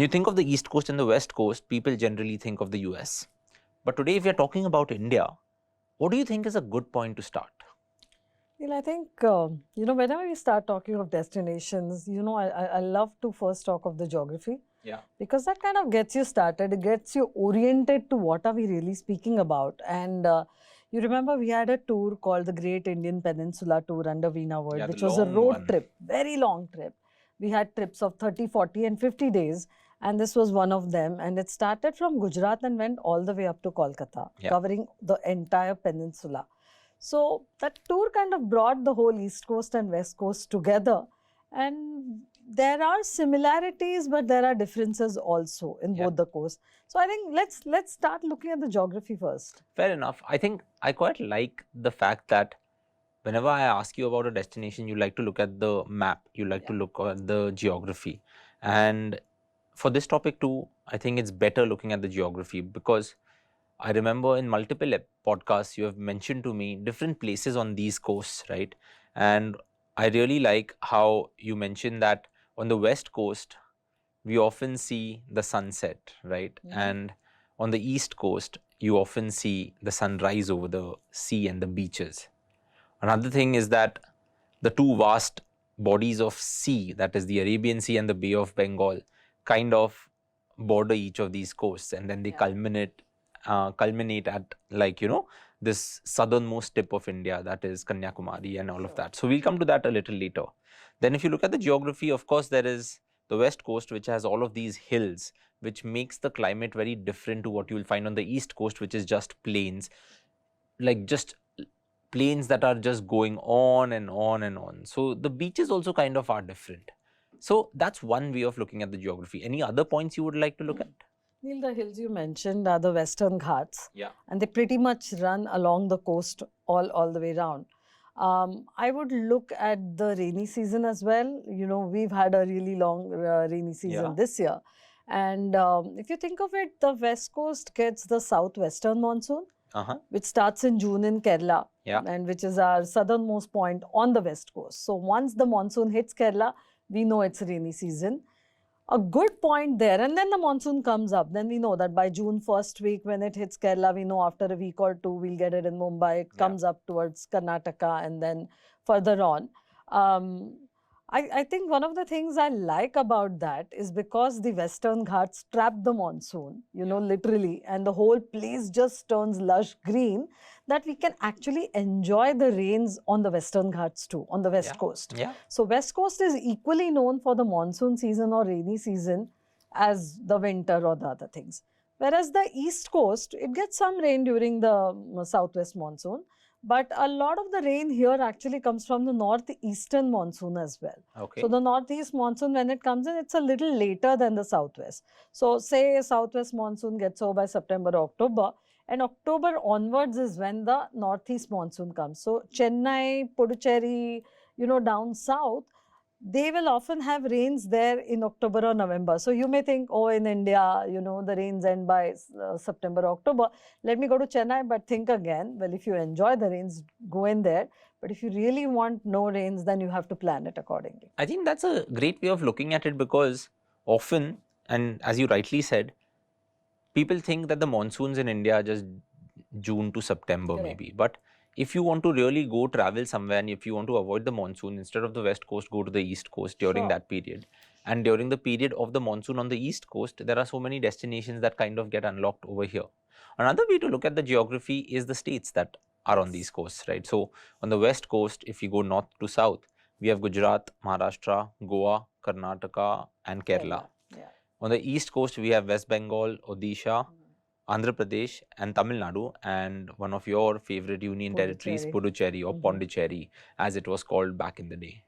you think of the East Coast and the West Coast, people generally think of the US. But today, if we are talking about India, what do you think is a good point to start? Well, I think, whenever we start talking of destinations, I love to first talk of the geography. Yeah. Because that kind of gets you started, it gets you oriented to what are we really speaking about. And you remember we had a tour called the Great Indian Peninsula Tour under Veena World, Yeah, which the was a long road one. trip, very long trip. We had trips of 30, 40 and 50 days. And this was one of them. And it started from Gujarat and went all the way up to Kolkata, Yeah. covering the entire peninsula. So that tour kind of brought the whole East Coast and West Coast together. And there are similarities, but there are differences also in Yeah. both the coasts. So I think let's start looking at the geography first. Fair enough. I think I quite like the fact that whenever I ask you about a destination, you like to look at the map, you like to look at the geography. And for this topic too, I think it's better looking at the geography, because I remember in multiple podcasts you have mentioned to me different places on these coasts, right? And I really like how you mentioned that on the West Coast, we often see the sunset, right? And on the East Coast, you often see the sunrise over the sea and the beaches. Another thing is that the two vast bodies of sea, that is the Arabian Sea and the Bay of Bengal, kind of border each of these coasts, and then they culminate at, like, this southernmost tip of India, that is Kanyakumari and all of that. So we'll come to that a little later. Then if you look at the geography, of course, there is the West Coast, which has all of these hills, which makes the climate very different to what you will find on the East Coast, which is just plains, like just plains that are just going on and on and on. So the beaches also kind of are different. So that's one way of looking at the geography. Any other points you would like to look at? Neil, the hills you mentioned are the Western Ghats. Yeah. And they pretty much run along the coast all the way around. I would look at the rainy season as well. We've had a really long rainy season this year. And if you think of it, the West Coast gets the southwestern monsoon, which starts in June in Kerala, and which is our southernmost point on the West Coast. So once the monsoon hits Kerala, we know it's rainy season. A good point there, and then the monsoon comes up. Then we know that by June first week, when it hits Kerala, we know after a week or two, we'll get it in Mumbai. It comes up towards Karnataka and then further on. I think one of the things I like about that is because the Western Ghats trap the monsoon, literally, and the whole place just turns lush green, that we can actually enjoy the rains on the Western Ghats too, on the West Coast. So West Coast is equally known for the monsoon season or rainy season as the winter or the other things. Whereas the East Coast, it gets some rain during the southwest monsoon. But a lot of the rain here actually comes from the northeastern monsoon as well. Okay. So the northeast monsoon, when it comes in, it's a little later than the southwest. So say southwest monsoon gets over by September or October, and October onwards is when the northeast monsoon comes. So Chennai, Puducherry, down south, they will often have rains there in October or November. So you may think, oh, in India, the rains end by September or October. Let me go to Chennai, but think again. Well, if you enjoy the rains, go in there. But if you really want no rains, then you have to plan it accordingly. I think that's a great way of looking at it, because often, and as you rightly said, people think that the monsoons in India are just June to September maybe. But if you want to really go travel somewhere, and if you want to avoid the monsoon, instead of the West Coast, go to the East Coast during that period. And during the period of the monsoon on the East Coast, there are so many destinations that kind of get unlocked over here. Another way to look at the geography is the states that are on these coasts, right? So on the West Coast, if you go north to south, we have Gujarat, Maharashtra, Goa, Karnataka, and Kerala. On the East Coast, we have West Bengal, Odisha, Andhra Pradesh and Tamil Nadu, and one of your favorite union territories, Puducherry or Pondicherry, as it was called back in the day.